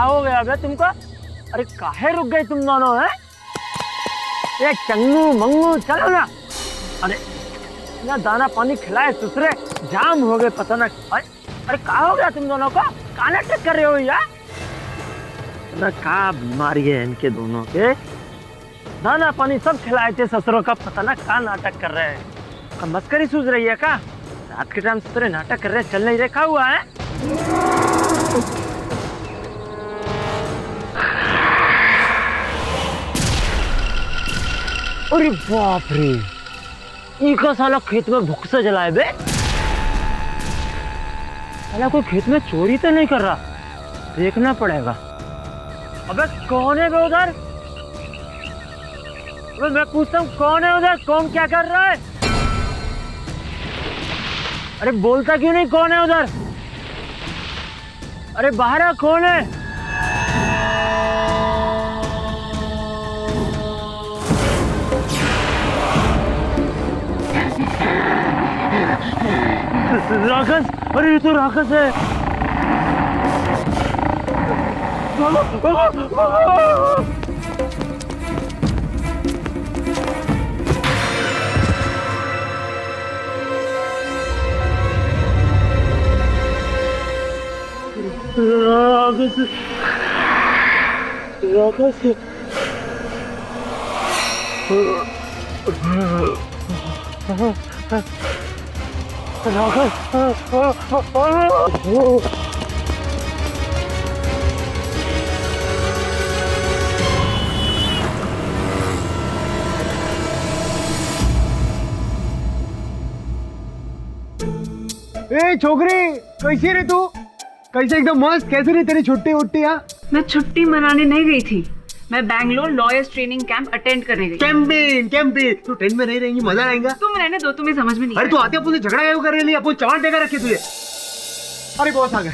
हो गया बे तुमको? अरे काहे रुक गए तुम दोनों हैं? ये चंगू मंगू चलो ना। अरे ना दाना पानी खिलाए दूसरे जाम हो गए पता ना। अरे कहा हो गया तुम दोनों को? कहा नाटक कर रहे हो यार? ना कहा बीमारी है इनके दोनों के। दाना पानी सब खिलाए थे ससुरों का, पता ना कहा नाटक कर रहे हैं। अब मस्करी सूझ रही है का? रात के टाइम ससुरे नाटक कर रहे हैं, चल नहीं रखा हुआ है। अरे बाप रे, इनका साला खेत में भूख से जलाए बे। साला कोई खेत में चोरी तो नहीं कर रहा, देखना पड़ेगा। अबे कौन है बे उधर? अबे मैं पूछता हूँ कौन है उधर? कौन क्या कर रहा है? अरे बोलता क्यों नहीं कौन है उधर? अरे बाहर है, कौन है? राक्षस! अरे ये तो राक्षस है। राक्षस राक्षस ए छोकरी, कैसी रे तू? कैसे एकदम मस्त? कैसे रे तेरी छुट्टी उट्टी? मैं छुट्टी मनाने नहीं गई थी, मैं Bangalore lawyers training camp attend करने गई। Campaign campaign. तू ट्रेन में नहीं रहेंगी, मजा आएगा। तुम रहने दो, तुम्हें समझ में नहीं। अरे तू आते अपन से झगड़ा क्यों कर रही है? अपन चवान देकर रखे तुझे। अरे बॉस आ गए।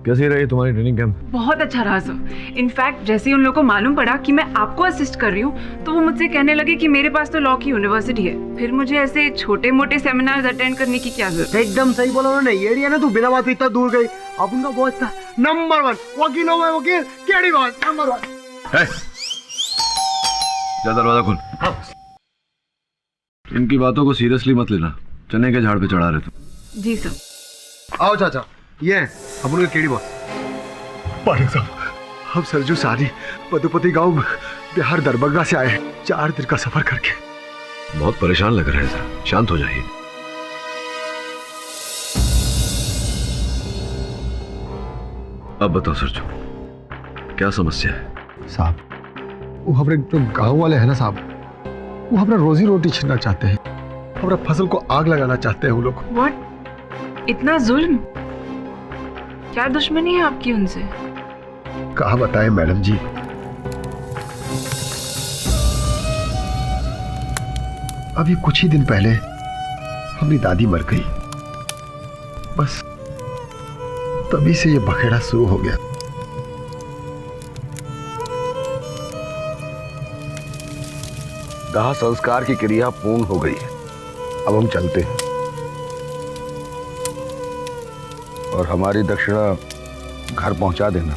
कैसी रही तुम्हारी ट्रेनिंग कैंप? बहुत अच्छा रहा सर। इनफैक्ट जैसे ही उन लोगों को मालूम पड़ा कि मैं आपको असिस्ट कर रही हूँ तो वो मुझसे कहने लगे कि मेरे पास तो लॉ की यूनिवर्सिटी है, फिर मुझे ऐसे छोटे मोटे सेमिनार्स अटेंड करने की क्या जरूरत। एकदम सही बोला उन्होंने। ये ना तू बिना बात इतना दूर गई। अब उनका बॉस था नंबर 1 वकीलों में वकील, केडी बॉस नंबर 1। जा दरवाजा खोल। इनकी बातों को सीरियसली मत लेना, चने के झाड़ पे चढ़ा रहे तुम। जी सर। आओ चाचा, ये है अपन के केडी बॉस। पाठक साहब, हम सरजू सारी मधुपति गांव बिहार दरभंगा से आए, 4 दिन का सफर करके। बहुत परेशान लग रहे हैं सर, शांत हो जाइए। अब बताओ सरजू, क्या समस्या है? साहब, वो हमारे जो गांव वाले हैं ना साहब, वो हमारा रोजी रोटी छीनना चाहते हैं, हमारा फसल को आग लगाना चाहते हैं वो लोग। व्हाट? इतना जुल्म? क्या दुश्मनी है आपकी उनसे? कहा बताएं मैडम जी। अभी कुछ ही दिन पहले हमारी दादी मर गई, बस तभी से ये बखेड़ा शुरू हो गया। दाह संस्कार की क्रिया पूर्ण हो गई है, अब हम चलते हैं। और हमारी दक्षिणा घर पहुंचा देना।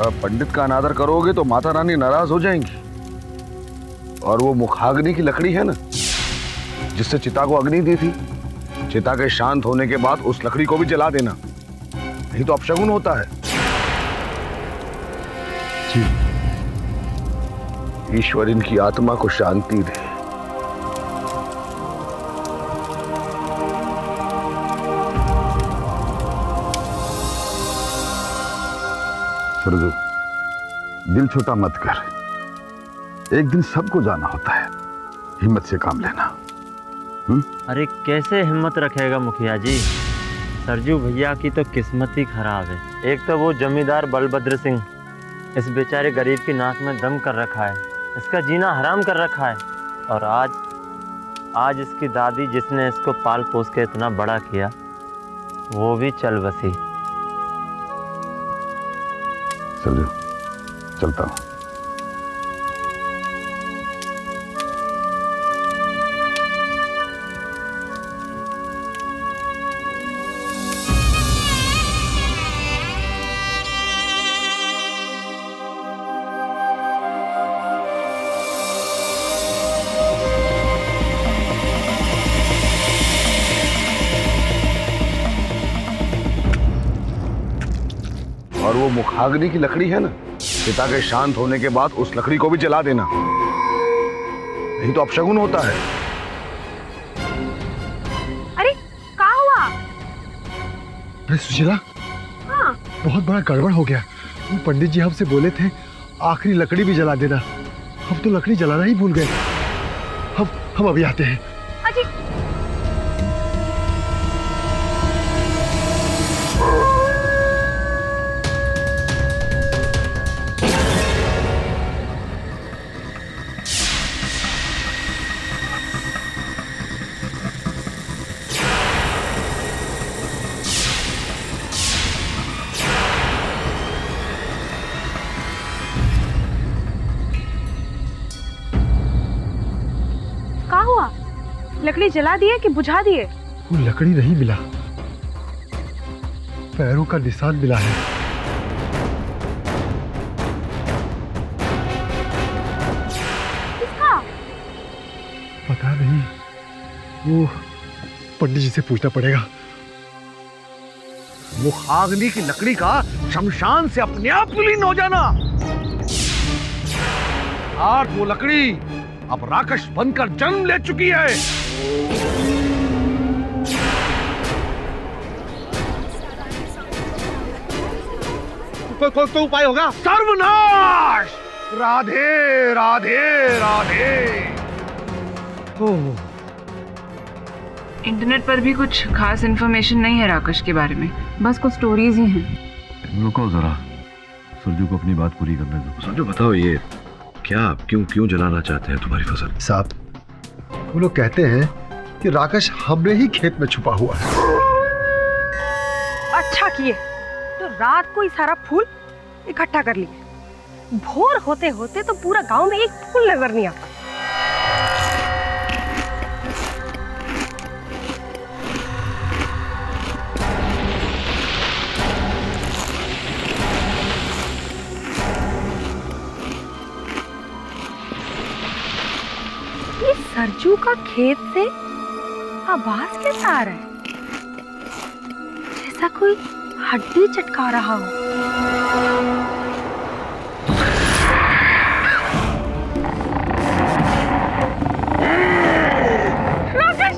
अब पंडित का अनादर करोगे तो माता रानी नाराज हो जाएंगी। और वो मुखाग्नि की लकड़ी है ना, जिससे चिता को अग्नि दी थी, चिता के शांत होने के बाद उस लकड़ी को भी जला देना, नहीं तो अपशगुन होता है। जी। ईश्वर इनकी आत्मा को शांति दे। सरजू, दिल छोटा मत कर, एक दिन सबको जाना होता है, हिम्मत से काम लेना। अरे कैसे हिम्मत रखेगा मुखिया जी? सरजू भैया की तो किस्मत ही खराब है। एक तो वो जमींदार बलभद्र सिंह इस बेचारे गरीब की नाक में दम कर रखा है, इसका जीना हराम कर रखा है। और आज इसकी दादी जिसने इसको पाल पोस के इतना बड़ा किया, वो भी चल बसी। सरजू, चलता हूं। और वो मुखाग्नि की लकड़ी है ना, पिता के शांत होने के बाद उस लकड़ी को भी जला देना, नहीं तो अपशगुन होता है। अरे क्या हुआ? अरे सुशीला, हाँ। बहुत बड़ा गड़बड़ हो गया। वो पंडित जी हमसे बोले थे आखिरी लकड़ी भी जला देना, हम तो लकड़ी जलाना ही भूल गए। हम अभी आते हैं। अजी क्या हुआ? लकड़ी जला दिए कि बुझा दिए? वो लकड़ी नहीं मिला, पैरों का निशान मिला है। किसका? पता नहीं, वो पंडित जी से पूछना पड़ेगा। मुखाग्नि की लकड़ी का शमशान से अपने आप विलीन हो जाना, और वो लकड़ी अब राक्षस बनकर जन्म ले चुकी है। कोई उपाय होगा? सर्वनाश! राधे राधे राधे। इंटरनेट पर भी कुछ खास इन्फॉर्मेशन नहीं है राकेश के बारे में, बस कुछ स्टोरीज ही हैं। रुको जरा, सरजू को अपनी बात पूरी करने दो। सरजू बताओ, ये क्या, क्यों जलाना चाहते हैं तुम्हारी फसल? साहब, वो लोग कहते हैं कि राकेश हमरे ही खेत में छुपा हुआ है। अच्छा किए तो रात को ही सारा फूल इकट्ठा कर लिए। भोर होते होते तो पूरा गांव में एक फूल नजर नहीं आता। ये सरजू का खेत से आवाज कैसा आ रहा है? जैसा कोई हड्डी चटका रहा हो। राकेश!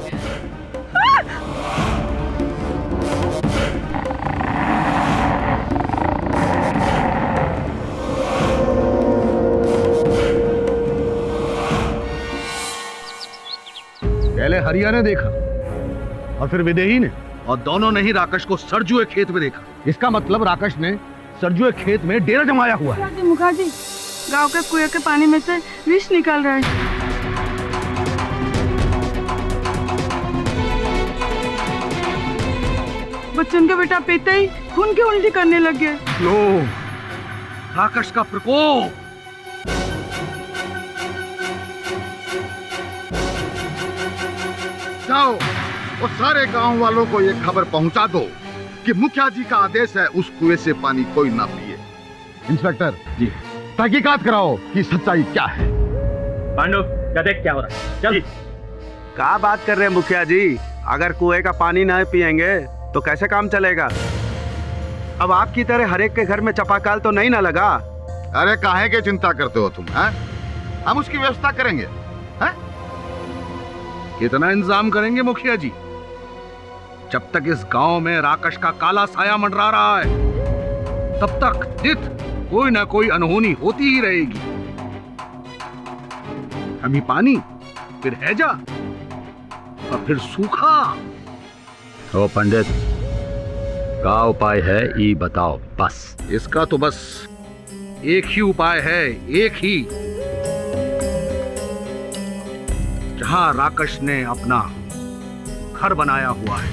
पहले हरिया ने देखा और फिर विदेही ने, और दोनों ने ही राकेश को सरजुए खेत में देखा। इसका मतलब राकेश ने सरजुए खेत में डेरा जमाया हुआ है। मुखर्जी, गांव के कुएं के पानी में से विष निकल रहा है। बच्चन का बेटा पीते ही खून की उल्टी करने लग गए। लो, राकेश का प्रकोप। जाओ, और सारे गांव वालों को ये खबर पहुंचा दो कि मुखिया जी का आदेश है उस कुएं से पानी कोई ना पिए। इंस्पेक्टर जी, तहकीकात कराओ कि सच्चाई क्या है। पांडु, देख क्या हो रहा है। चल। क्या बात कर रहे हैं मुखिया जी? अगर कुएं का पानी नहीं पिएंगे तो कैसे काम चलेगा? अब आपकी तरह हर एक के घर में चापाकल तो नहीं ना लगा। अरे काहे के चिंता करते हो तुम? हैं? हम उसकी व्यवस्था करेंगे। हैं? कितना इंतजाम करेंगे मुखिया जी? जब तक इस गांव में राकेश का काला साया मंडरा रहा है, तब तक नित कोई ना कोई अनहोनी होती ही रहेगी। कभी पानी, फिर हैजा, और फिर सूखा। ओ पंडित, का उपाय है ये बताओ बस। इसका तो बस एक ही उपाय है, एक ही। जहां राकेश ने अपना घर बनाया हुआ है,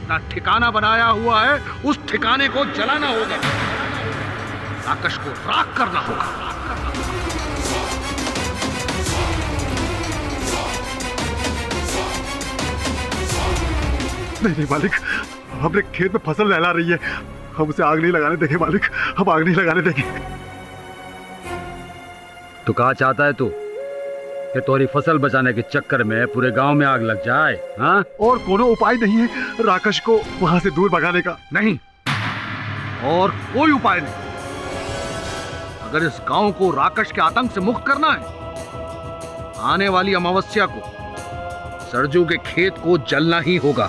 अपना ठिकाना बनाया हुआ है, उस ठिकाने को जलाना होगा। राकेश को राख करना होगा। नहीं मालिक, हमने खेत में फसल लहला रही है, हम उसे आग नहीं लगाने देंगे मालिक, हम आग नहीं लगाने देंगे। तो कहा चाहता है तू कि तोरी फसल बचाने के चक्कर में पूरे गांव में आग लग जाए? हाँ? और कोनो उपाय नहीं है राकेश को वहां से दूर भगाने का? नहीं, और कोई उपाय नहीं। अगर इस गांव को राक्षस के आतंक से मुक्त करना है, आने वाली अमावस्या को सरजू के खेत को जलना ही होगा।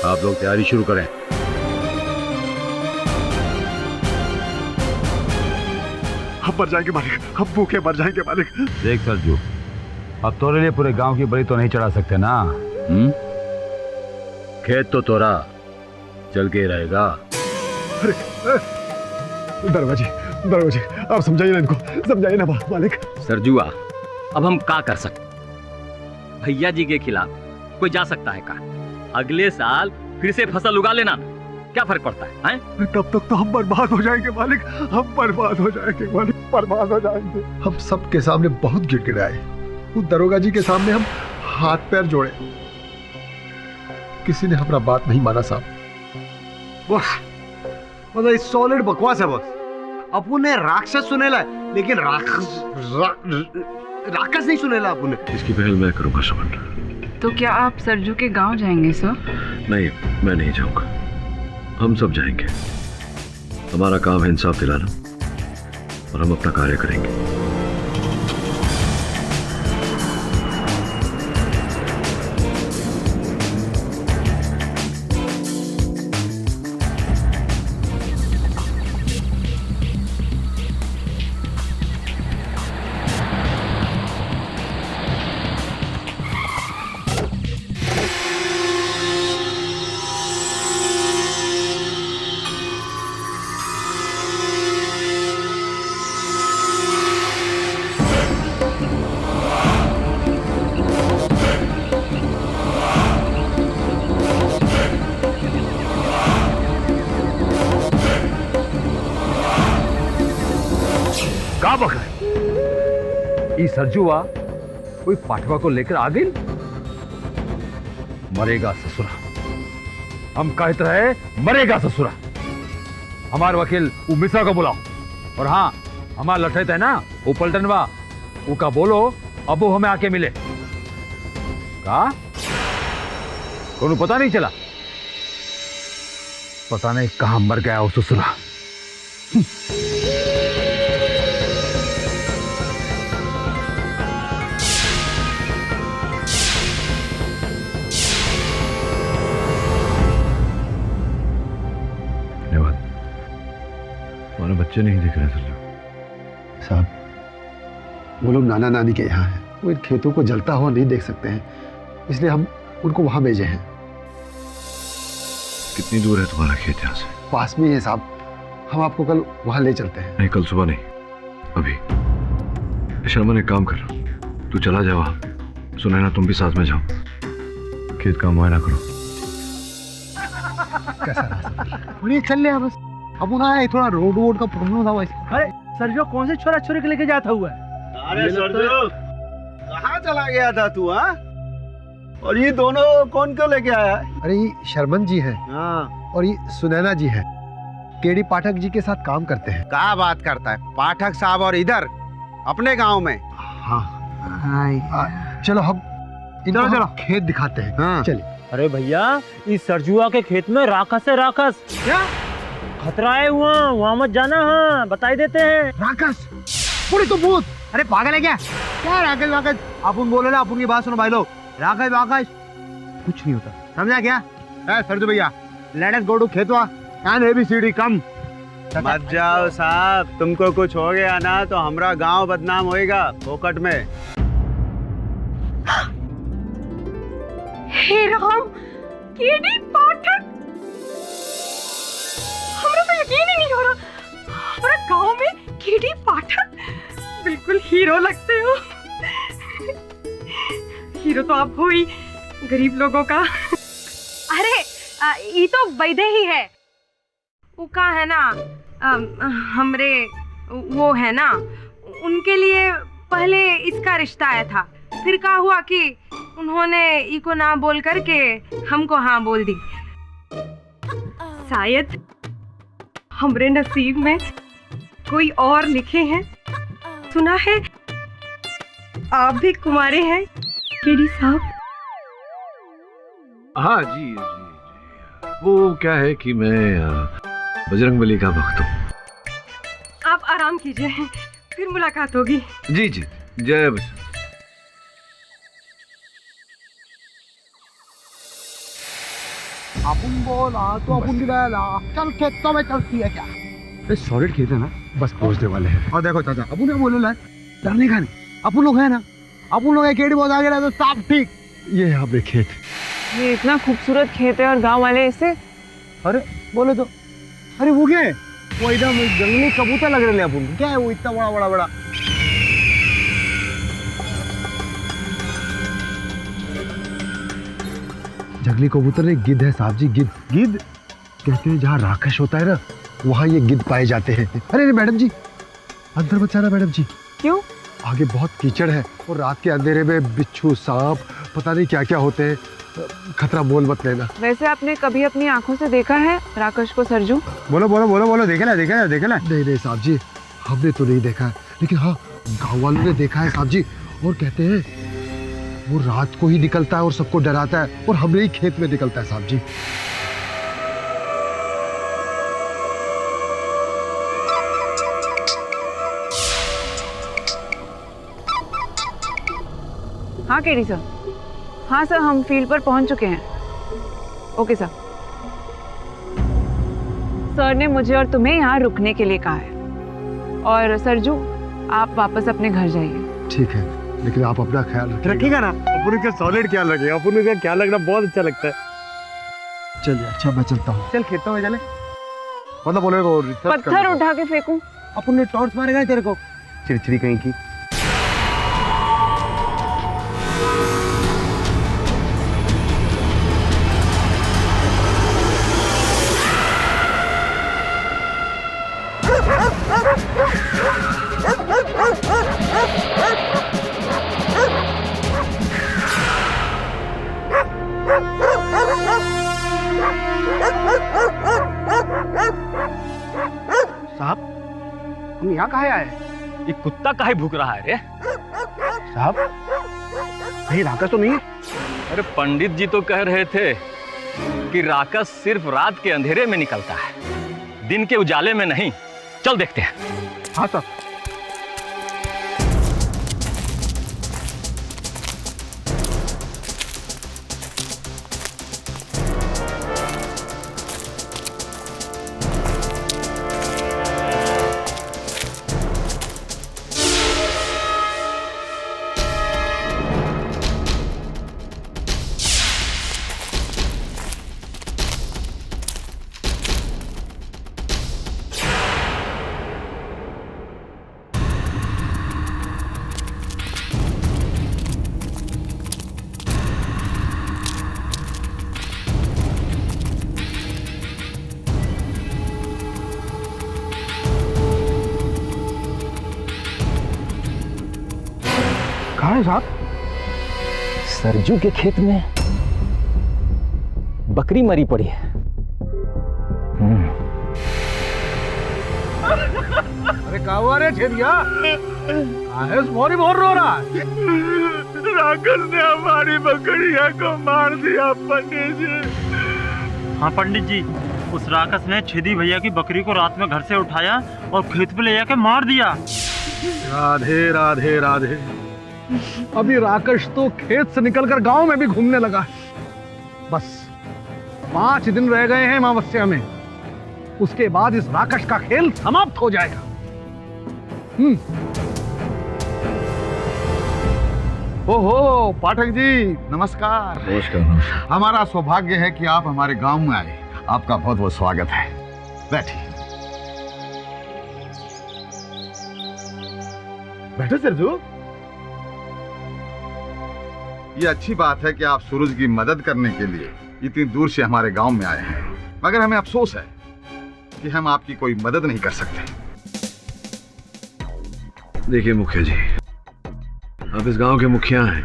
आप लोग तैयारी शुरू करें। हम मर जाएंगे मालिक, हम भूखे मर जाएंगे मालिक। देख सरजू, अब तोरे लिए पूरे गांव की बलि तो नहीं चढ़ा सकते ना। खेत तो तोरा जल के ही रहेगा। अरे दरवाजे दरवाजे, आप समझाइए ना इनको, समझाइए ना मालिक। सरजुआ, अब हम का कर सकते? भैया जी के खिलाफ कोई जा सकता है का? अगले साल फिर से फसल उगा लेना, क्या फर्क पड़ता है, हैं? तब तक तो हम बर्बाद हो जाएंगे मालिक, हम बर्बाद हो जाएंगे मालिक, बर्बाद हो जाएंगे। हम सबके सामने बहुत गिड़गिड़ाए, उस दरोगा जी के सामने हम हाथ पैर जोड़े, किसी ने हमारा बात नहीं माना साहब। बस मतलब सॉलिड बकवास है बस। अपन ने राक्षस सुनेला है, लेकिन राक्षस नहीं सुनेला अपन ने। इसकी पहल मैं करूंगा श्रवण। तो क्या आप सरजू के गांव जाएंगे सर? नहीं, मैं नहीं जाऊंगा, हम सब जाएंगे। हमारा काम है इंसाफ दिलाना और हम अपना कार्य करेंगे। ई सरजुआ कोई पाठवा को लेकर आ गई। मरेगा ससुरा, हम कहते रहे मरेगा ससुरा। हमारे वकील वो मिश्रा को बुलाओ, और हाँ हमारा लठे है ना वो पलटनवा, वो का बोलो अब वो हमें आके मिले। का कोनो पता नहीं चला, पता नहीं कहां मर गया वो ससुरा। बच्चे नहीं दिख रहे सरजू साहब, वो लोग नाना नानी के यहाँ हैं, वो इन खेतों को जलता हुआ नहीं देख सकते हैं, इसलिए हम उनको वहां भेजे हैं। कितनी दूर है तुम्हारा खेत यहाँ से? पास में ही है साहब, हम आपको कल वहां ले चलते हैं। नहीं, कल सुबह नहीं, अभी। शर्मा एक काम कर, तू चला जा वहां, सुनैना तुम भी साथ में जाओ, खेत का मुआयना करो। कैसा रहा? चल ले बस, अब उन्हें थोड़ा रोड वोड का प्रॉब्लम था वैसे। अरे सरजू कौन से छोरा छोरी के लेके जाता हुआ है? अरे सरजू, कहाँ चला गया था तू? हाँ, और ये दोनों कौन क्यों लेके आया? अरे ये शर्मन जी हैं, हाँ, और ये सुनैना जी हैं, केडी पाठक जी के साथ काम करते हैं। क्या बात करता है पाठक साहब? और इधर अपने गांव में? हाँ, चलो हम इनको चलो खेत दिखाते हैं। हाँ। चलिए। अरे भैया, इस सरजुआ के खेत में राक्षस है, राक्षस। क्या खतरा है वहाँ मत जाना। हाँ, बताई देते हैं। राक्षस? पूरी तो भूत। अरे पागल है क्या? क्या राकेश वाकेश? अपन बोले ना, अपन की बात सुनो भाई लोग। राकेश वाकेश कुछ नहीं होता, समझा क्या? सरजू भैया, लेट अस गो टू खेतवा एंड ABCD कम। मत जाओ साहब, तुमको कुछ हो गया ना तो हमारा गांव बदनाम होएगा फोकट में। हे राम, केडी पाठक, हमरा तो यकीन ही नहीं हो रहा, हमारा गांव में केडी पाठक, बिल्कुल हीरो लगते हो। हीरो तो आप हो ही गरीब लोगों का। अरे ये तो वैदे ही है, वो का है ना, हमरे वो है ना, उनके लिए पहले इसका रिश्ता आया था, फिर क्या हुआ कि उन्होंने इको ना बोल करके हमको हाँ बोल दी। शायद हमरे नसीब में कोई और लिखे हैं। सुना है आप भी कुंवारे हैं, केडी साहब, हाँ जी जी जी, वो क्या है कि मैं बजरंगबली का भक्त हूँ। आप आराम कीजिए, फिर मुलाकात होगी। जी जी, जय बजरंग। अपन बोला तो अपन गिराया, चल खेतों में चलती है क्या? सॉलिड खेत है ना, बस पहुंचने वाले हैं। और देखो चाचा, अपन ने बोले ला डरने का नहीं, अपन लोग है ना, अपन लोग केडी बहुत आगे रहे तो सब ठीक। ये है अपने खेत। ये इतना खूबसूरत खेत है और गांव वाले इसे, अरे बोले तो, अरे वो क्या है? वो एकदम जंगली कबूतर लग रहे हैं अपन। क्या है वो इतना बड़ा बड़ा बड़ा? जंगली कबूतर नहीं, गिद्ध है साहब जी, गिद्ध। गिद्ध कहते हैं जहाँ राक्षस होता है ना, वहाँ ये गिद्ध पाए जाते हैं। अरे मैडम जी, अंदर मत जाना मैडम जी। क्यों? आगे बहुत कीचड़ है और रात के अंधेरे में बिच्छू, सांप, पता नहीं क्या क्या होते हैं। खतरा मोल मत लेना। वैसे आपने कभी अपनी आंखों से देखा है राकेश को सरजू? बोलो बोलो बोलो बोलो, देखे ना देखे ना देखे ना? नहीं नहीं साहब जी, हमने तो नहीं देखा है, लेकिन हाँ गाँव वालों ने देखा है साहब जी। और कहते हैं वो रात को ही निकलता है और सबको डराता है, और हमरे ही खेत में निकलता है साहब जी। हाँ केडी सर, हाँ सर, हम फील्ड पर पहुंच चुके हैं। Okay sir. सर ने मुझे और तुम्हें यहाँ रुकने के लिए कहा है, और सरजू आप वापस अपने घर जाइए। ठीक है, लेकिन आप अपना ख्याल रखिएगा ना। अपन का सॉलिड ख्याल रखिएगा, अपन का ख्याल रखना बहुत अच्छा लगता है। चलिए, अच्छा मैं चलता हूँ। चल खेतों में चले, मतलब बोले पत्थर उठा के फेंकूं? अपन ने टॉर्च मारेगा तेरे को, चिड़चिड़ी कहीं की। साहब, हम यहाँ काहे आए? ये कुत्ता काहे भूख रहा है रे? साहब, कहीं राकेश तो नहीं है? अरे पंडित जी तो कह रहे थे कि राकेश सिर्फ रात के अंधेरे में निकलता है, दिन के उजाले में नहीं। चल देखते हैं। हाँ साहब। कहाँ है साहब? सरजू के खेत में बकरी मरी पड़ी है। अरे क्या हुआ रे छेदिया? मोरी मोर रो रहा है? राकेश ने हमारी बकरिया को मार दिया पंडित जी। हाँ पंडित जी, उस राकेश ने छेदी भैया की बकरी को रात में घर से उठाया और खेत पे ले जाके मार दिया। राधे राधे राधे। अभी राकेश तो खेत से निकलकर गांव में भी घूमने लगा है। बस 5 दिन रह गए हैं अमावस्या में, उसके बाद इस राकेश का खेल समाप्त हो जाएगा। ओहो पाठक जी, नमस्कार। नमस्कार। हमारा सौभाग्य है कि आप हमारे गांव में आए। आपका बहुत बहुत स्वागत है। बैठिए। बैठो सरजू। ये अच्छी बात है कि आप सूरज की मदद करने के लिए इतनी दूर से हमारे गांव में आए हैं, मगर हमें अफसोस है कि हम आपकी कोई मदद नहीं कर सकते। देखिए मुखिया जी, आप इस गांव के मुखिया हैं।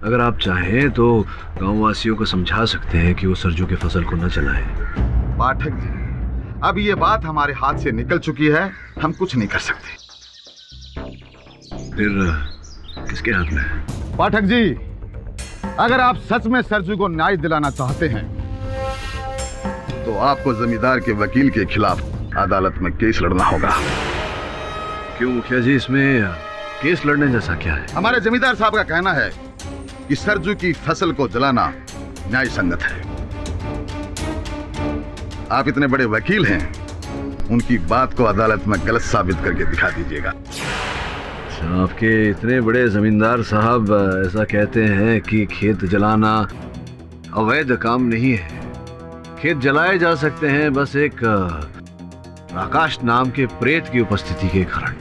अगर आप चाहें तो गांव वासियों को समझा सकते हैं कि वो सरजू की फसल को न चलाएं। पाठक जी, अब ये बात हमारे हाथ से निकल चुकी है, हम कुछ नहीं कर सकते। फिर किसके हाथ में है? पाठक जी, अगर आप सच में सरजू को न्याय दिलाना चाहते हैं तो आपको जमींदार के वकील के खिलाफ अदालत में केस लड़ना होगा। क्यों मुखिया जी, इसमें केस लड़ने जैसा क्या है? हमारे जमींदार साहब का कहना है कि सरजू की फसल को जलाना न्याय संगत है। आप इतने बड़े वकील हैं, उनकी बात को अदालत में गलत साबित करके दिखा दीजिएगा। आपके इतने बड़े जमींदार साहब ऐसा कहते हैं कि खेत जलाना अवैध काम नहीं है। खेत जलाए जा सकते हैं बस एक राकाश नाम के प्रेत की उपस्थिति के कारण,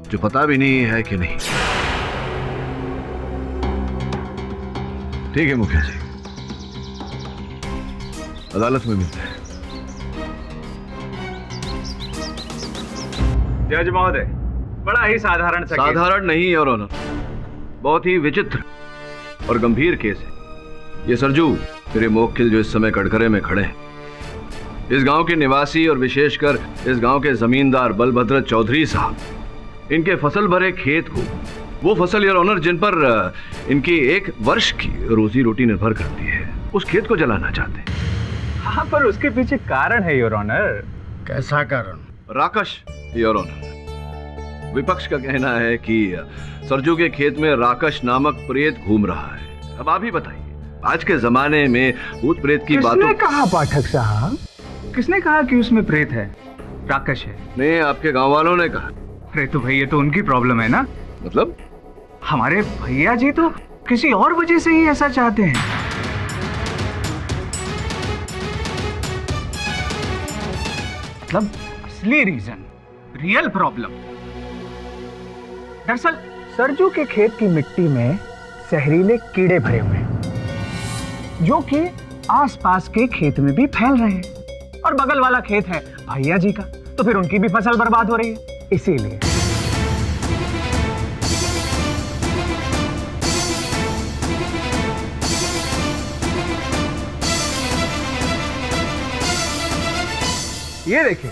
जो पता भी नहीं है कि नहीं। ठीक है मुखिया जी, अदालत में मिलते हैं। जज महोदय, बड़ा ही साधारण सा साधारण नहीं और ऑनर, बहुत ही विचित्र और गंभीर केस है। ये सरजू मेरे मोक्किल जो इस समय कटघरे में खड़े हैं, इस गांव के निवासी और विशेषकर इस गांव के जमींदार बलभद्र चौधरी साहब, इनके फसल भरे खेत को, वो फसल योर ऑनर जिन पर इनकी 1 वर्ष की रोजी रोटी निर्भर करती है, उस खेत को जलाना चाहते हैं। हाँ, पर उसके पीछे कारण है योर ऑनर। कैसा कारण? राकश योर ऑनर, विपक्ष का कहना है कि सरजू के खेत में राकश नामक प्रेत घूम रहा है। अब आप ही बताइए, आज के जमाने में भूत प्रेत की बातों। किसने कहा पाठक साहब, किसने कहा कि उसमें प्रेत है, राकश है? नहीं, आपके गांव वालों ने कहा। अरे तो भैया, तो उनकी प्रॉब्लम है ना। मतलब? हमारे भैया जी तो किसी और वजह से ही ऐसा चाहते हैं। मतलब असली रीजन, रियल प्रॉब्लम। दरअसल सरजू के खेत की मिट्टी में जहरीले कीड़े भरे हुए हैं, जो कि आसपास के खेत में भी फैल रहे हैं। और बगल वाला खेत है भैया जी का, तो फिर उनकी भी फसल बर्बाद हो रही है। इसीलिए ये देखिए,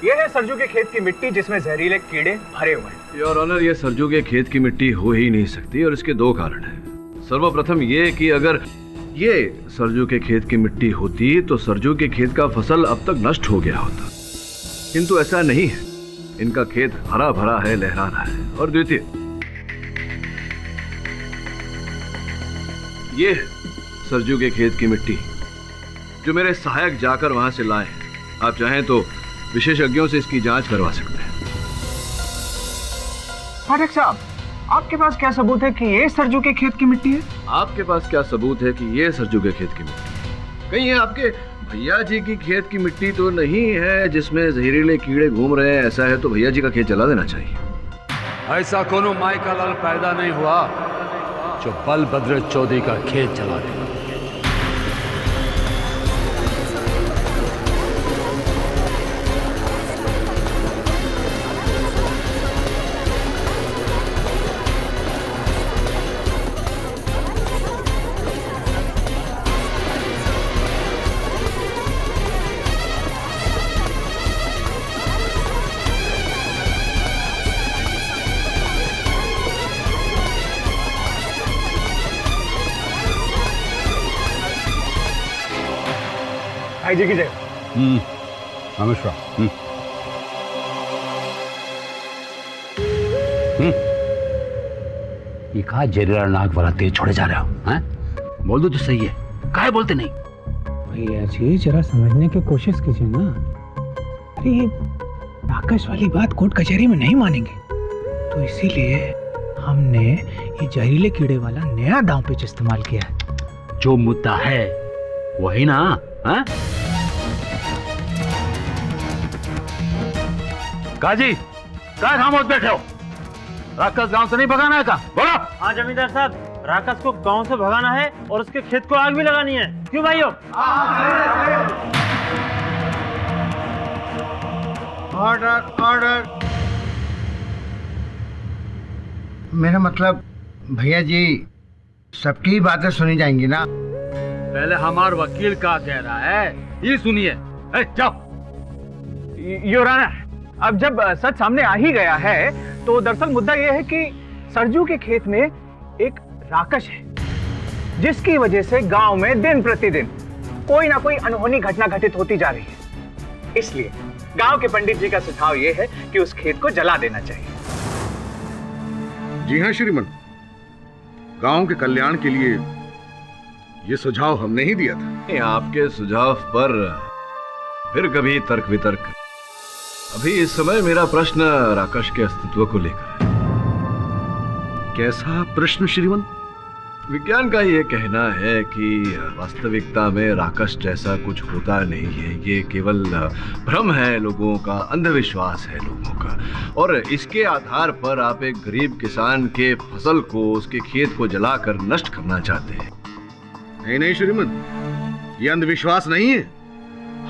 ये है सरजू के खेत की मिट्टी जिसमें जहरीले कीड़े भरे हुए हैं। योर ऑनर, ये सरजू के खेत की मिट्टी हो ही नहीं सकती और इसके 2 कारण हैं। सर्वप्रथम ये कि अगर ये सरजू के खेत की मिट्टी होती तो सरजू के खेत का फसल अब तक नष्ट हो गया होता, किंतु ऐसा नहीं है। इनका खेत हरा भरा है, लहरा रहा है। और द्वितीय, ये सरजू के खेत की मिट्टी जो मेरे सहायक जाकर वहां से लाए। आप चाहें तो विशेषज्ञों से इसकी जांच करवा सकते हैं। पाठक साहब, आपके पास क्या सबूत है कि ये सरजू के खेत की मिट्टी है? आपके पास क्या सबूत है कि ये सरजू के खेत की मिट्टी? कहीं ये आपके भैया जी की खेत की मिट्टी तो नहीं है जिसमें जहरीले कीड़े घूम रहे हैं? ऐसा है तो भैया जी का खेत जला देना चाहिए। ऐसा कोनो माई का लाल पैदा नहीं हुआ जो बलभद्र चौधरी का खेत जला दे। भाई जी की जय। नमस्कार। ये कहा जहरीला नाग वाला तेज छोड़े जा रहे हो? हैं? बोल दो तो सही है, काहे बोलते नहीं? भैया जी जरा समझने की कोशिश कीजिए ना। अरे ये राकश वाली बात कोर्ट कचहरी में नहीं मानेंगे, तो इसीलिए हमने ये जहरीले कीड़े वाला नया दांव पेच इस्तेमाल किया है। जो मुद्दा है वही ना। हाँ? काजी, क्या खामोश बैठे हो? राकश गांव से नहीं भगाना है का? बोलो। हाँ जमींदार साहब, राकश को गांव से भगाना है और उसके खेत को आग भी लगानी है। क्यों भाइयों? Order order. मेरा मतलब भैया जी, सबकी बातें सुनी जाएंगी ना। पहले हमार वकील का कह रहा है ये सुनिए। जाओ। योर ऑनर, अब जब सच सामने आ ही गया है तो दरअसल मुद्दा यह है कि सरजू के खेत में एक राकश है जिसकी वजह से गांव में दिन प्रतिदिन कोई ना कोई अनहोनी घटना घटित होती जा रही है। इसलिए गांव के पंडित जी का सुझाव यह है कि उस खेत को जला देना चाहिए। जी हाँ श्रीमन, गांव के कल्याण के लिए ये सुझाव हमने ही दिया था। आपके सुझाव पर फिर कभी तर्क वितर्क। अभी इस समय मेरा प्रश्न राकश के अस्तित्व को लेकर है। कैसा प्रश्न श्रीमन? विज्ञान का ये कहना है कि वास्तविकता में राकश जैसा कुछ होता नहीं है, ये केवल भ्रम है लोगों का, अंधविश्वास है लोगों का, और इसके आधार पर आप एक गरीब किसान के फसल को, उसके खेत को जलाकर नष्ट करना चाहते हैं। नहीं नहीं श्रीमन, ये अंधविश्वास नहीं है,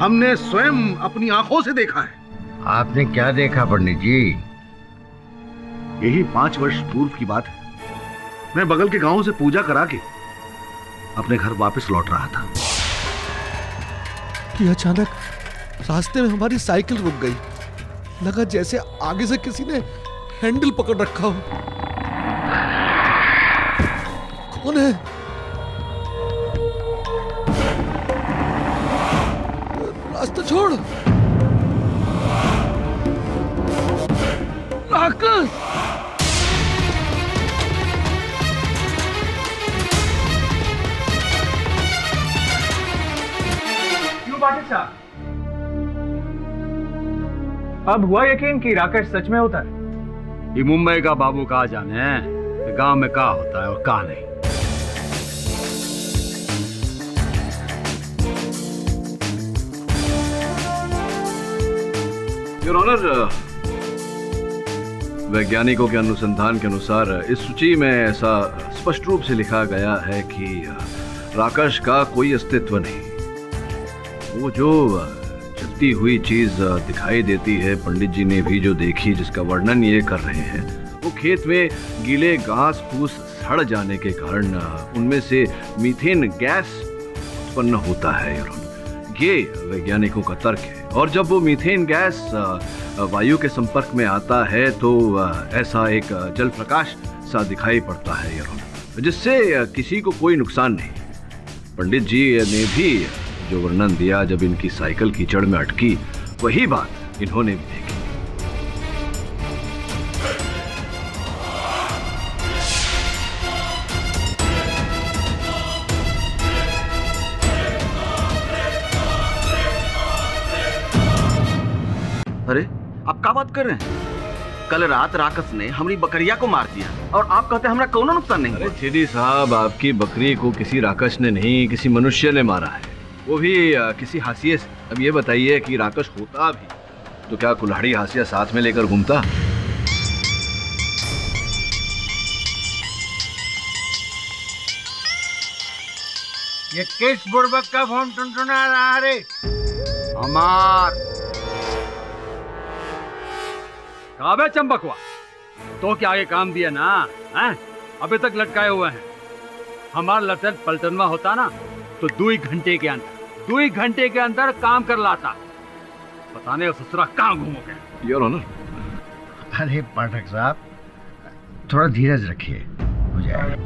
हमने स्वयं अपनी आंखों से देखा है। आपने क्या देखा पंडित जी? यही 5 वर्ष पूर्व की बात है। मैं बगल के गांव से पूजा करा के अपने घर वापस लौट रहा था कि अचानक रास्ते में हमारी साइकिल रुक गई। लगा जैसे आगे से किसी ने हैंडल पकड़ रखा हो। कौन है? रास्ता छोड़। राकश! अब हुआ यकीन कि राकेश सच में होता है? ये मुंबई का बाबू कहा जाने कि गांव में क्या होता है और क्या नहीं। योर ऑनर, वैज्ञानिकों के अनुसंधान के अनुसार इस सूची में ऐसा स्पष्ट रूप से लिखा गया है कि राकश का कोई अस्तित्व नहीं। वो जो जलती हुई चीज दिखाई देती है, पंडित जी ने भी जो देखी, जिसका वर्णन ये कर रहे हैं, वो खेत में गीले घास फूस सड़ जाने के कारण उनमें से मीथेन गैस उत्पन्न होता है। ये वैज्ञानिकों का तर्क है। और जब वो मीथेन गैस वायु के संपर्क में आता है तो ऐसा एक जल प्रकाश सा दिखाई पड़ता है, जिससे किसी को कोई नुकसान नहीं। पंडित जी ने भी जो वर्णन दिया, जब इनकी साइकिल कीचड़ में अटकी, वही बात इन्होंने भी देखी। अरे आप क्या बात कर रहे हैं? कल रात राकश ने हमारी बकरिया को मार दिया और आप कहते हैं हमारा कोनो नुकसान नहीं। अरे सीधी साहब, आपकी बकरी को किसी राकश ने नहीं, किसी मनुष्य ने मारा है, वो भी किसी हाशिए से। अब ये बताइए कि राकश होता भी तो क्या कुल्हाड़ी हाशिया साथ में लेकर घूमता? ये किस बुड़बक का फोन टुनटुना रहा है रे? हमार काबे चंबकवा तो क्या आगे काम दिया ना हैं? अभी तक लटकाए हुए हैं। हमारा लटन पलटनवा होता ना तो 2 घंटे के अंदर काम कर लाता। पता नहीं ससुरा कहाँ घूमोगे। Your honour. अरे पाठक साहब, थोड़ा धीरज रखिए, हो जाएगा।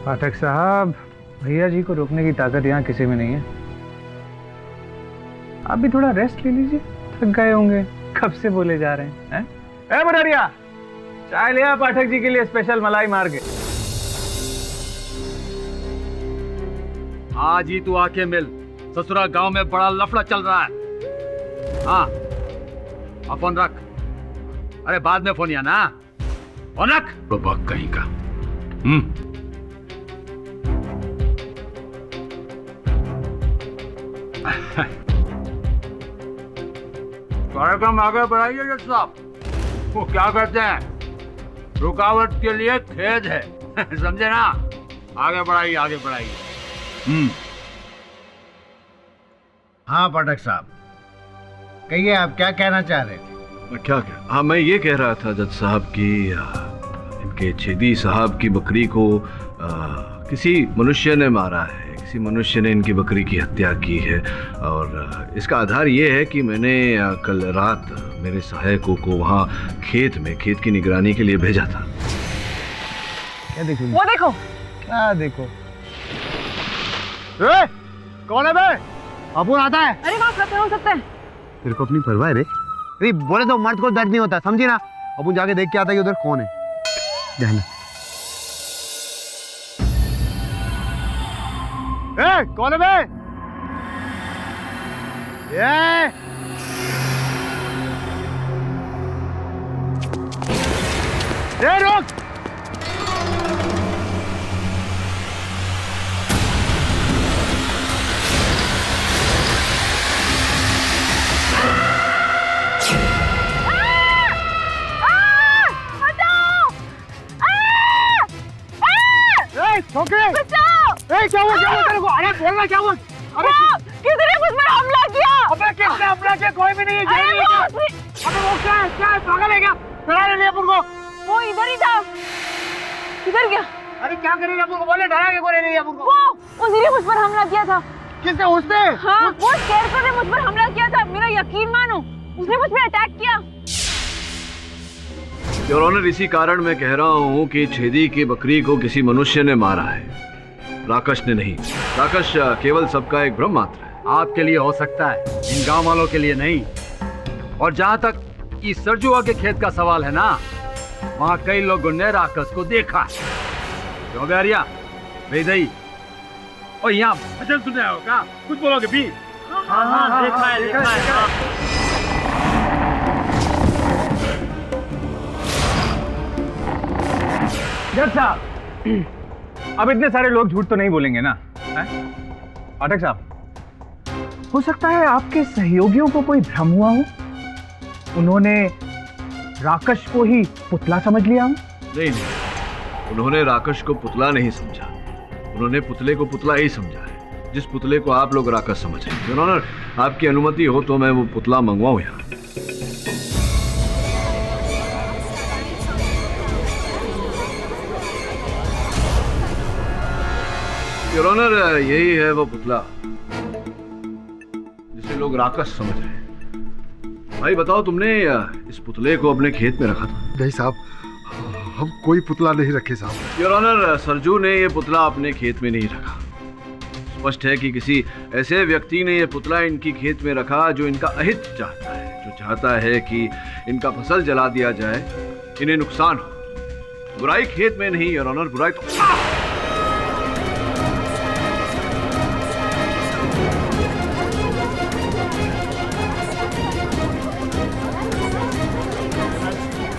पाठक साहब, भैया जी को रोकने की ताकत यहाँ किसी में नहीं है। आप भी थोड़ा रेस्ट ले लीजिए, थक गए होंगे, कब से बोले जा रहे हैं। ए मुरारिया, चाय ले आ पाठक जी के लिए स्पेशल मलाई मार के। आज ही तू आके मिल, ससुरा गांव में बड़ा लफड़ा चल रहा है। हाँ अपन रख, अरे बाद में फोन या ना, फोन रख। बक कहीं का। कार्यक्रम आगे बढ़ाइए जज साहब। वो क्या कहते हैं, रुकावट के लिए खेद है। समझे ना? आगे बढ़ाइए, आगे बढ़ाइए। हाँ पाठक साहब, कहिए आप क्या कहना चाह रहे थे? हाँ, मैं ये कह रहा था जज साहब कि इनके छेदी साहब की बकरी को किसी मनुष्य ने मारा है, किसी मनुष्य ने इनकी बकरी की हत्या की है और इसका आधार ये है कि मैंने कल रात मेरे सहायकों को वहाँ खेत की निगरानी के लिए भेजा था। क्या देखो? वो देखो। क्या देखो? ए, कौन है बे? अपुन आता है। अरे वहाँ खतरा हो सकता है। तेरे को अपनी परवाह है रे? अरे बोले तो मर्द को दर्द नहीं होता, समझी ना? अपुन जाके देख के आता है कि उधर कौन है। जाना। ए, कौन है बे? ए रुक! छोकरे! बचाओ! क्या हुआ तेरे को? अरे बोलना क्या हुआ? अरे किसी ने मुझ पर हमला किया। अबे किसने हमला किया? कोई भी नहीं है। अबे वो क्या है? पागल है क्या? डरा नहीं अपन को। वो इधर ही था। किधर गया? अरे क्या करेगा अपन को? बोले डरा के कोई नहीं अपन को। वो उसी ने मुझ पर हमला किया था। किसने? उसने? हाँ, वो स्केरक्रो ने मुझ पर हमला किया था। मेरा यकीन मानो, उसने मुझ पर अटैक किया। योर ऑनर, इसी कारण मैं कह रहा हूँ कि छेदी की बकरी को किसी मनुष्य ने मारा है, राकश ने नहीं। राकश केवल सबका एक भ्रम मात्र है। आपके लिए हो सकता है, इन गांव वालों के लिए नहीं। और जहां तक इस सरजुआ के खेत का सवाल है ना, वहां कई लोगों ने राकश को देखा है। क्यों बेरिया? वेदई और यहाँ भजन सुने होगा, कुछ बोलोगे भी? हाँ, देखा है। जज साहब, अब इतने सारे लोग झूठ तो नहीं बोलेंगे ना? पाठक साहब, हो सकता है आपके सहयोगियों को कोई भ्रम हुआ हो, उन्होंने राकश को ही पुतला समझ लिया हो। नहीं, उन्होंने राकश को पुतला नहीं समझा, उन्होंने पुतले को पुतला ही समझा है, जिस पुतले को आप लोग राकश समझ रहे हैं। योर ऑनर, आपकी अनुमति हो तो मैं वो पुतला मंगवाऊं यहाँ। योर ऑनर, यही है वो पुतला जिसे लोग राकश समझ रहे हैं। भाई बताओ, तुमने इस पुतले को अपने खेत में रखा था? नहीं साहब, हम कोई पुतला नहीं रखे साहब। योर ऑनर, सरजू ने ये पुतला अपने खेत में नहीं रखा। स्पष्ट है कि किसी ऐसे व्यक्ति ने ये पुतला इनकी खेत में रखा जो इनका अहित चाहता है, जो चाहता है कि इनका फसल जला दिया जाए, इन्हें नुकसान हो। बुराई खेत में नहीं योर ऑनर, बुराई तो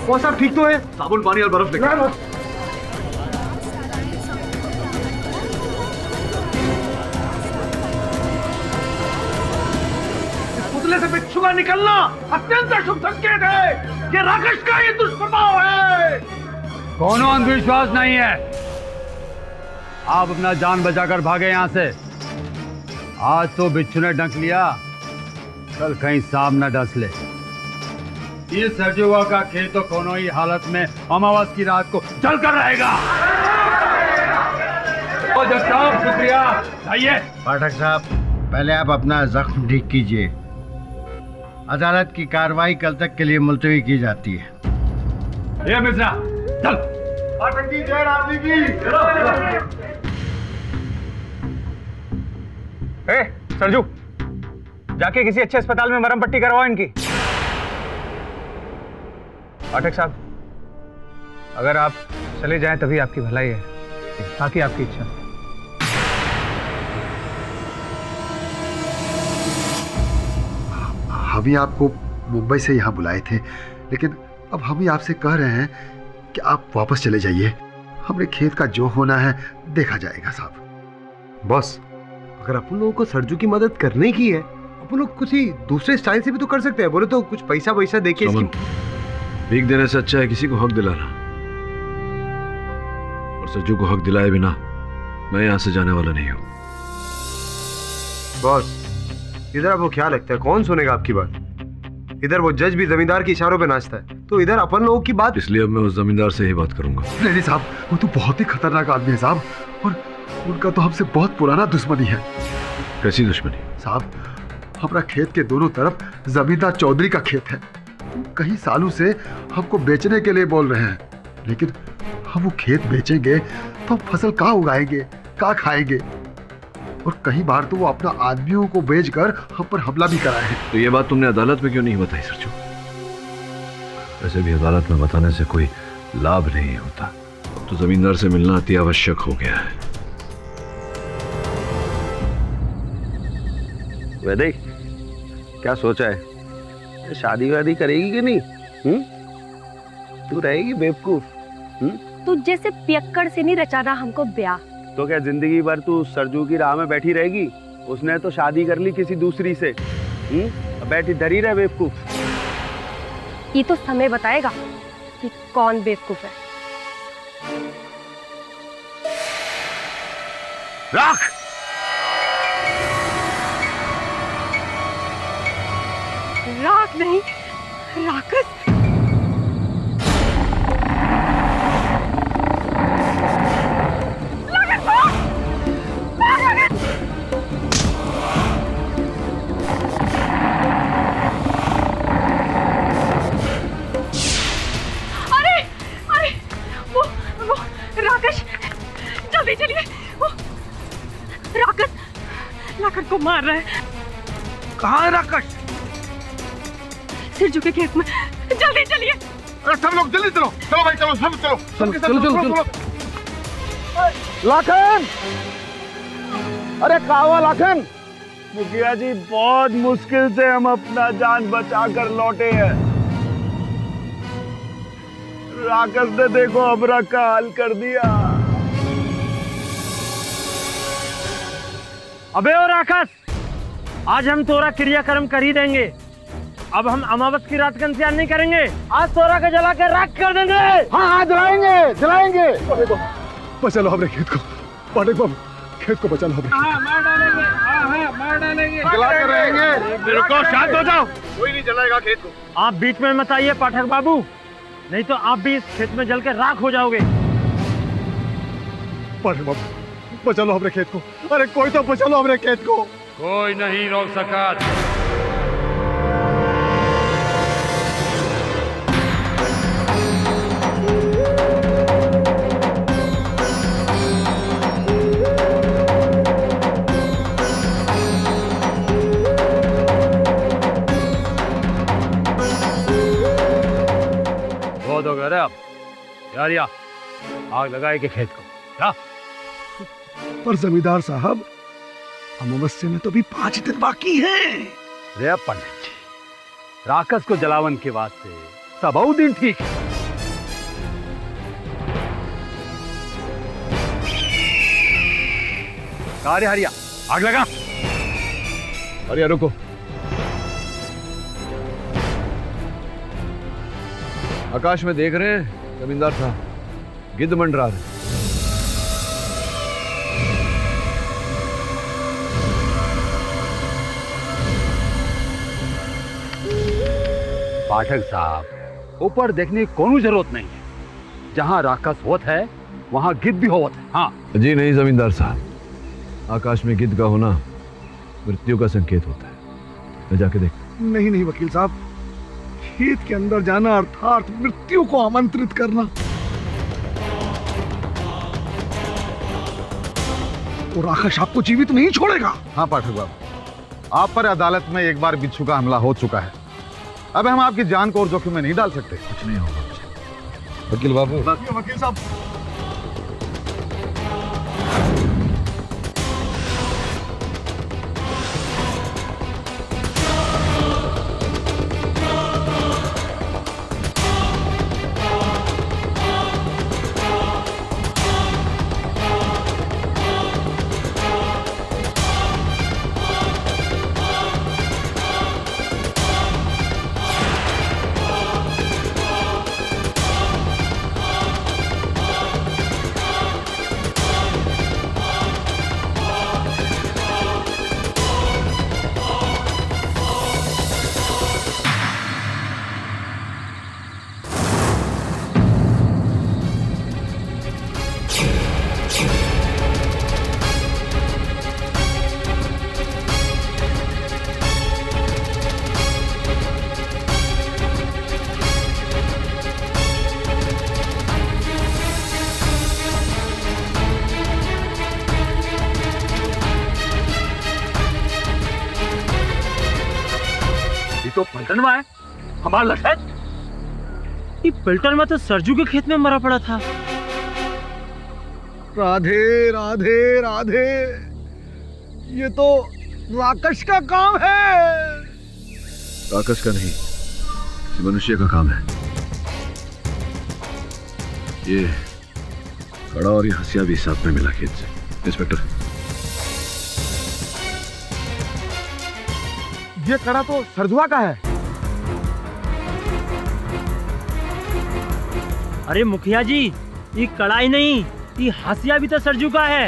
वो सब ठीक तो है? साबुन, पानी और बर्फ लेकर। इस पुतले से बिच्छू का निकलना अत्यंत अशुभ संकेत है। ये राकश का ही दुष्प्रभाव है। कोनो अंधविश्वास नहीं है। आप अपना जान बचाकर भागे यहाँ से। आज तो बिच्छू ने डंक लिया, कल कहीं सांप न डस ले। ये सरजुआ का खेत तो कोनो ही हालत में अमावस की रात को जलकर रहेगा। तो जज साहब, शुक्रिया। आइए। पाठक साहब, पहले आप अपना जख्म ठीक कीजिए। अदालत की कार्रवाई कल तक के लिए मुलतवी की जाती है। ये मिश्रा, चल। पाठक जी, जय राम जी की। सरजू, जाके किसी अच्छे अस्पताल में मरहम पट्टी करवाओ इनकी। पाठक साहब, अगर आप चले जाएं तभी आपकी भलाई है, ताकि आपकी इच्छा। हम ही आपको मुंबई से यहाँ बुलाए थे, लेकिन अब हम ही आपसे कह रहे हैं कि आप वापस चले जाइए। हमने खेत का जो होना है देखा जाएगा साहब। बॉस, अगर अपन लोगों को सरजू की मदद करने की है, अपन लोग किसी दूसरे स्टाइल से भी तो कर सकते हैं। बोले तो कुछ पैसा देके भीख देने से अच्छा है किसी को हक दिलाना। और सरजू को हक दिलाए बिना मैं यहाँ से जाने वाला नहीं हूँ। बॉस, इधर आपको क्या लगता है कौन सुनेगा आपकी बात? इधर वो जज भी जमींदार के इशारों पे नाचता है, तो इधर अपन लोगों की बात। इसलिए अब मैं उस जमींदार से ही बात करूंगा। नहीं साहब, वो तो बहुत ही खतरनाक आदमी है साहब, और उनका तो हमसे बहुत पुराना दुश्मनी है। कैसी दुश्मनी? साहब, हमारा खेत के दोनों तरफ जमींदार चौधरी का खेत है। कई सालों से हमको बेचने के लिए बोल रहे हैं, लेकिन हम वो खेत बेचेंगे तो हम फसल कहाँ उगाएंगे, कहाँ खाएंगे? और कई बार तो वो अपना आदमियों को बेचकर हम पर हमला भी कराए हैं। तो ये बात तुमने अदालत में क्यों नहीं बताई सरजू? वैसे भी अदालत में बताने से कोई लाभ नहीं होता। अब तो जमींदार से मिलना अति आवश्यक हो गया है। वैदिक, क्या सोचा है? शादी वादी करेगी कि नहीं? तू रहेगी बेवकूफ? तू जैसे पियक्कड़ से नहीं रचाना हमको ब्याह। तो क्या जिंदगी भर तू सरजू की राह में बैठी रहेगी? उसने तो शादी कर ली किसी दूसरी से। बैठी धरी रहे बेवकूफ। ये तो समय बताएगा कि कौन बेवकूफ है। राख! राख नहीं, राक्षस। जल्दी चलिए, वो राक्षस लाकड़ को मार रहा है। कहाँ है राक्षस? सिरजू के खेत में, जल्दी चलिए। अरे सब लोग जल्दी चलो, चलो भाई चलो, सब चलो, चलो चलो चलो। लाखन, अरे कावा लाखन। मुखिया जी, बहुत मुश्किल से हम अपना जान बचा कर लौटे हैं। राक्षस ने देखो अबरा का हाल कर दिया। अबे ओ राक्षस, आज हम तोरा क्रियाक्रम कर ही देंगे। अब हम अमावस की रात का इंतजार नहीं करेंगे। आज तोरा को जला के राख कर देंगे। हाँ जलाएंगे जलाएंगे। बचा लो हमरे खेत को, पाठक बाबू, खेत को बचा लो हमरे। मार डालेंगे, मार डालेंगे। जला के रहेंगे। रुको, शांत हो जाओ। कोई नहीं जलाएगा खेत को। आप बीच में मत आइए पाठक बाबू, नहीं तो आप भी इस खेत में जल के राख हो जाओगे। पाठक बाबू, बचा लो हमरे खेत को। अरे कोई तो बचा लो हमरे खेत को। कोई नहीं रोक सका। बहुत हो गया अब यारिया, आग लगाए के खेत को। क्या? पर जमींदार साहब, अमावस्या में तो भी 5 दिन बाकी हैं। रे पंडित जी, राक्षस को जलावन के वास्ते सबौ दिन ठीक है। कार्य हरिया, आग लगा। हरिया रुको। आकाश में देख रहे हैं जमींदार साहब, गिद्ध मंडरा रहे। पाठक साहब, ऊपर देखने की कोई जरूरत नहीं है। जहां राक्षस होता है वहां गिद्ध भी होता है। हाँ जी नहीं जमींदार साहब, आकाश में गिद्ध का होना मृत्यु का संकेत होता है। मैं जाके देख। नहीं नहीं वकील साहब, खेत के अंदर जाना अर्थात मृत्यु को आमंत्रित करना। और राक्षस आपको जीवित नहीं छोड़ेगा। हाँ पाठक बाबू, आप पर अदालत में एक बार बिच्छू का हमला हो चुका है। अब हम आपकी जान को और जोखिम में नहीं डाल सकते। कुछ नहीं होगा वकील बाबू। वकील साहब, तो पलटनवा है, हमारा लठैत। ये पलटन में तो सरजू के खेत में मरा पड़ा था। राधे राधे राधे, ये तो राकेश का काम है। राकेश का नहीं, किसी मनुष्य का काम है। ये कड़ा और ये हंसिया भी साथ में मिला खेत से। इंस्पेक्टर, ये कड़ा तो सरजुआ का है। अरे मुखिया जी, ये कड़ाई नहीं, ये हासिया भी तो सरजू का है।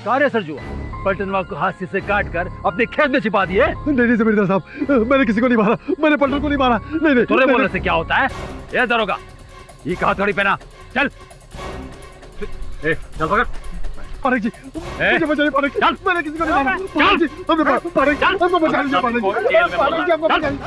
कार्य सरजुआ पलटनवा को हाथ से काट कर अपने खेत में छिपा दिए। नहीं जमींदार साहब, मैंने किसी को नहीं मारा, मैंने पलटन को नहीं मारा। नहीं तोरे बोलने से क्या होता है? ये दरोगा, ये कहा थोड़ी पहना, चल चल पकड़। पारेख जी, मुझे बचाइए पारेख जी, मैंने किसी को नहीं मारा। पारेख जी, पारेख जी, हमको बचा लीजिए पारेख जी, पारेख जी, हमको बचा लीजिए।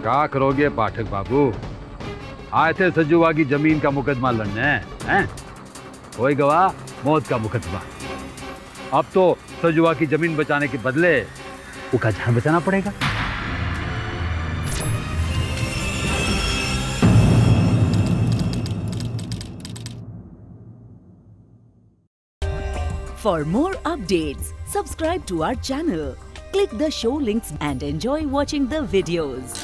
क्या करोगे पाठक बाबू? आए थे सजुआ की जमीन का मुकदमा लड़ने, हैं? कोई गवाह, मौत का मुकदमा। अब तो सजुआ की जमीन बचाने के बदले उसका जान बचाना पड़ेगा। For more updates, subscribe to our channel, click the show links and enjoy watching the videos.